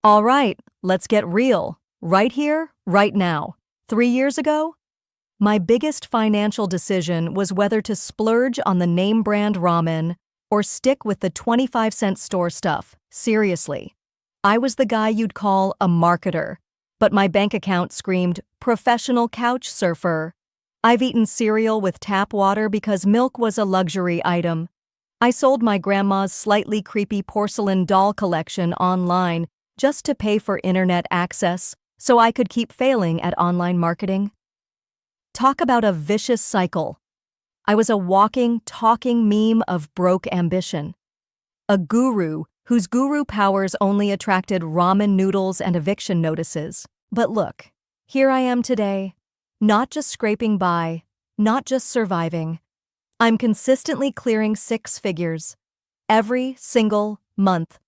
All right, let's get real. Right here, right now. 3 years ago, my biggest financial decision was whether to splurge on the name brand ramen or stick with the 25-cent store stuff. Seriously. I was the guy you'd call a marketer, but my bank account screamed professional couch surfer. I've eaten cereal with tap water because milk was a luxury item. I sold my grandma's slightly creepy porcelain doll collection online just to pay for internet access so I could keep failing at online marketing. Talk about a vicious cycle. I was a walking, talking meme of broke ambition. A guru whose guru powers only attracted ramen noodles and eviction notices. But look, here I am today, not just scraping by, not just surviving. I'm consistently clearing 6 figures every single month.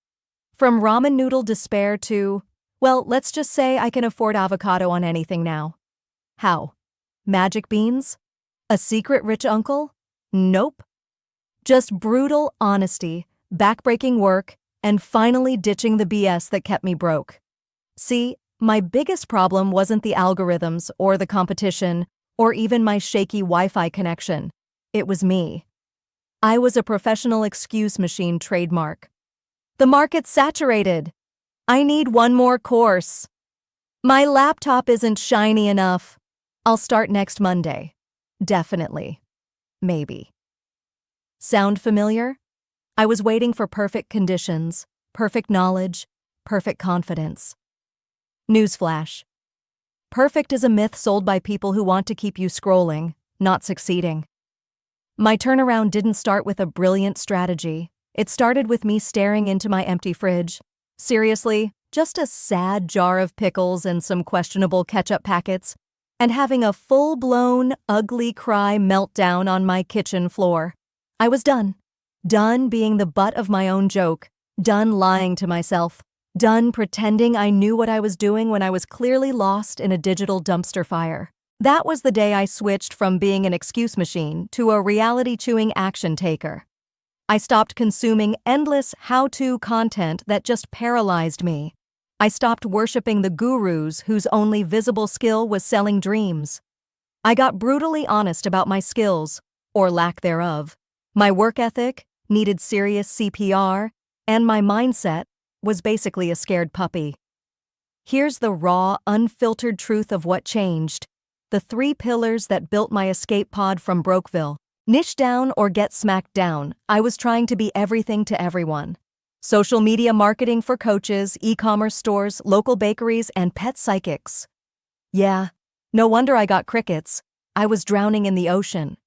From ramen noodle despair to, well, let's just say I can afford avocado on anything now. How? Magic beans? A secret rich uncle? Nope. Just brutal honesty, backbreaking work, and finally ditching the BS that kept me broke. See, my biggest problem wasn't the algorithms or the competition or even my shaky Wi-Fi connection. It was me. I was a professional excuse machine trademark. The market's saturated. I need one more course. My laptop isn't shiny enough. I'll start next Monday. Definitely. Maybe. Sound familiar? I was waiting for perfect conditions, perfect knowledge, perfect confidence. Newsflash. Perfect is a myth sold by people who want to keep you scrolling, not succeeding. My turnaround didn't start with a brilliant strategy. It started with me staring into my empty fridge. Seriously, just a sad jar of pickles and some questionable ketchup packets, and having a full-blown, ugly cry meltdown on my kitchen floor. I was done. Done being the butt of my own joke. Done lying to myself. Done pretending I knew what I was doing when I was clearly lost in a digital dumpster fire. That was the day I switched from being an excuse machine to a reality-chewing action taker. I stopped consuming endless how-to content that just paralyzed me. I stopped worshiping the gurus whose only visible skill was selling dreams. I got brutally honest about my skills, or lack thereof. My work ethic needed serious CPR, and my mindset was basically a scared puppy. Here's the raw, unfiltered truth of what changed. The 3 pillars that built my escape pod from Brokeville. Niche down or get smacked down. I was trying to be everything to everyone. Social media marketing for coaches, e-commerce stores, local bakeries, and pet psychics. Yeah, no wonder I got crickets. I was drowning in the ocean.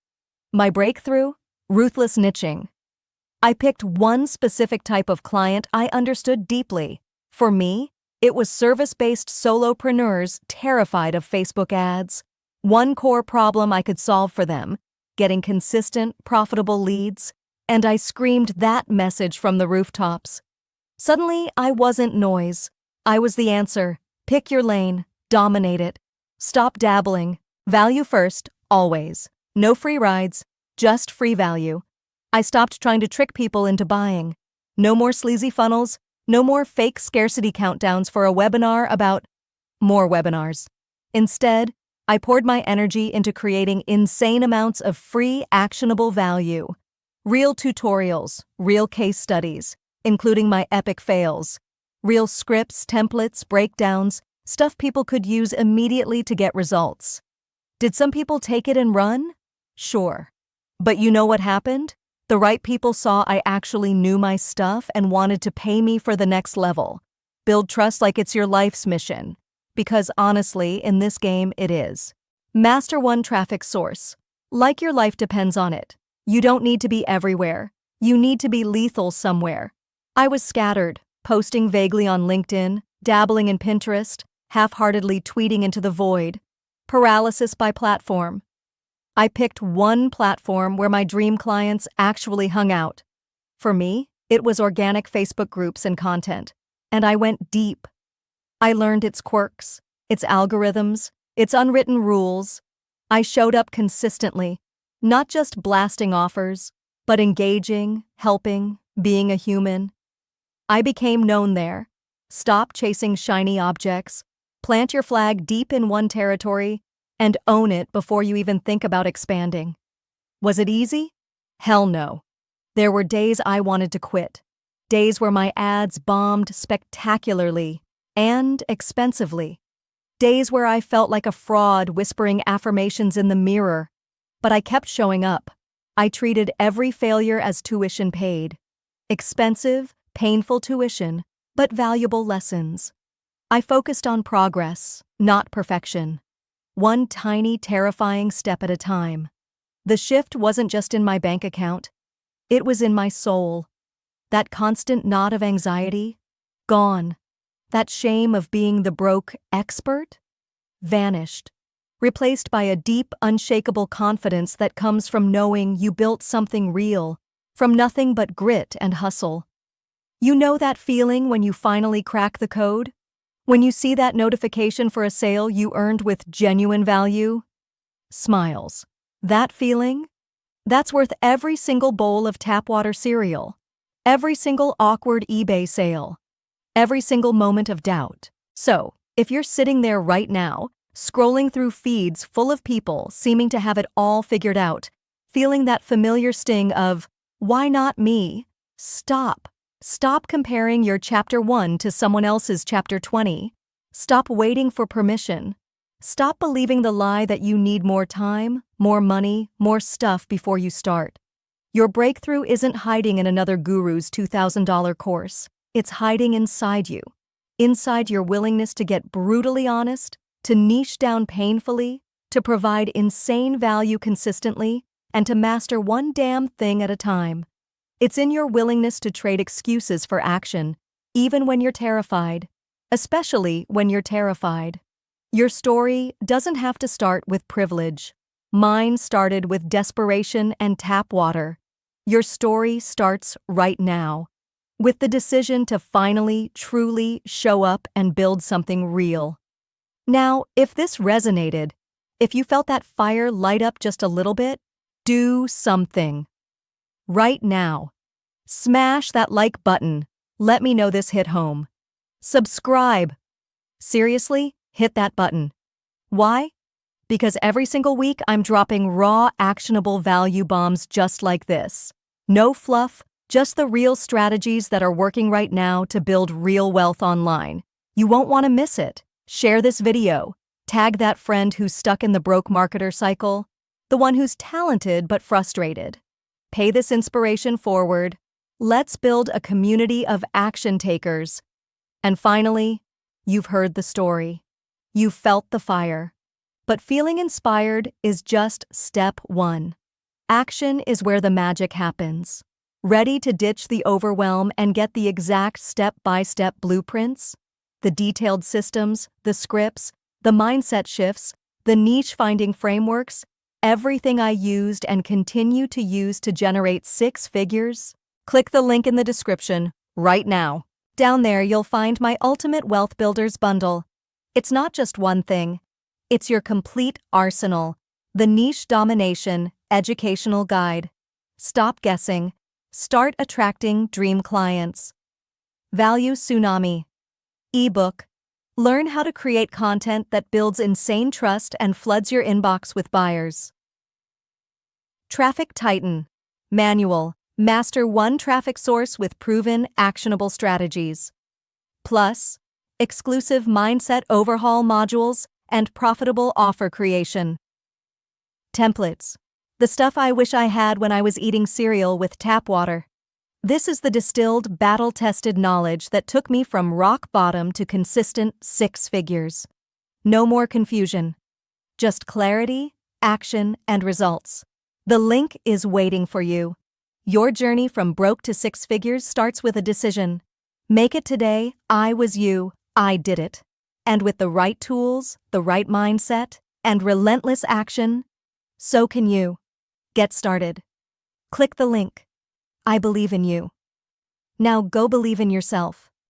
My breakthrough? Ruthless niching. I picked one specific type of client I understood deeply. For me, it was service-based solopreneurs terrified of Facebook ads. One core problem I could solve for them: getting consistent, profitable leads, and I screamed that message from the rooftops. Suddenly, I wasn't noise. I was the answer. Pick your lane, dominate it. Stop dabbling. Value first, always. No free rides, just free value. I stopped trying to trick people into buying. No more sleazy funnels, no more fake scarcity countdowns for a webinar about more webinars. Instead, I poured my energy into creating insane amounts of free, actionable value. Real tutorials, real case studies, including my epic fails. Real scripts, templates, breakdowns, stuff people could use immediately to get results. Did some people take it and run? Sure. But you know what happened? The right people saw I actually knew my stuff and wanted to pay me for the next level. Build trust like it's your life's mission. Because honestly, in this game, it is. Master one traffic source. Like your life depends on it. You don't need to be everywhere. You need to be lethal somewhere. I was scattered, posting vaguely on LinkedIn, dabbling in Pinterest, half-heartedly tweeting into the void. Paralysis by platform. I picked one platform where my dream clients actually hung out. For me, it was organic Facebook groups and content. And I went deep. I learned its quirks, its algorithms, its unwritten rules. I showed up consistently, not just blasting offers, but engaging, helping, being a human. I became known there. Stop chasing shiny objects, plant your flag deep in one territory, and own it before you even think about expanding. Was it easy? Hell no. There were days I wanted to quit. Days where my ads bombed spectacularly and expensively. Days where I felt like a fraud whispering affirmations in the mirror. But I kept showing up. I treated every failure as tuition paid. Expensive, painful tuition, but valuable lessons. I focused on progress, not perfection. One tiny, terrifying step at a time. The shift wasn't just in my bank account. It was in my soul. That constant knot of anxiety? Gone. That shame of being the broke expert? Vanished. Replaced by a deep, unshakable confidence that comes from knowing you built something real, from nothing but grit and hustle. You know that feeling when you finally crack the code? When you see that notification for a sale you earned with genuine value? Smiles. That feeling? That's worth every single bowl of tap water cereal, every single awkward eBay sale, every single moment of doubt. So, if you're sitting there right now, scrolling through feeds full of people seeming to have it all figured out, feeling that familiar sting of, why not me? Stop. Stop comparing your chapter 1 to someone else's chapter 20. Stop waiting for permission. Stop believing the lie that you need more time, more money, more stuff before you start. Your breakthrough isn't hiding in another guru's $2,000 course. It's hiding inside you. Inside your willingness to get brutally honest, to niche down painfully, to provide insane value consistently, and to master one damn thing at a time. It's in your willingness to trade excuses for action, even when you're terrified, especially when you're terrified. Your story doesn't have to start with privilege. Mine started with desperation and tap water. Your story starts right now, with the decision to finally, truly show up and build something real. Now, if this resonated, if you felt that fire light up just a little bit, do something. Right now. Smash that like button. Let me know this hit home. Subscribe. Seriously, hit that button. Why? Because every single week I'm dropping raw, actionable value bombs just like this. No fluff, just the real strategies that are working right now to build real wealth online. You won't want to miss it. Share this video. Tag that friend who's stuck in the broke marketer cycle, the one who's talented but frustrated. Pay this inspiration forward. Let's build a community of action takers. And finally, you've heard the story. You've felt the fire. But feeling inspired is just step 1. Action is where the magic happens. Ready to ditch the overwhelm and get the exact step-by-step blueprints? The detailed systems, the scripts, the mindset shifts, the niche-finding frameworks, everything I used and continue to use to generate 6 figures? Click the link in the description right now. Down there you'll find my Ultimate Wealth Builders bundle. It's not just one thing. It's your complete arsenal, the niche domination educational guide. Stop guessing. Start attracting dream clients. Value Tsunami. Ebook. Learn how to create content that builds insane trust and floods your inbox with buyers. Traffic Titan. Manual. Master one traffic source with proven, actionable strategies. Plus, exclusive mindset overhaul modules and profitable offer creation. Templates. The stuff I wish I had when I was eating cereal with tap water. This is the distilled, battle-tested knowledge that took me from rock bottom to consistent 6 figures. No more confusion. Just clarity, action, and results. The link is waiting for you. Your journey from broke to 6 figures starts with a decision. Make it today. I was you. I did it. And with the right tools, the right mindset, and relentless action, so can you. Get started. Click the link. I believe in you. Now go believe in yourself.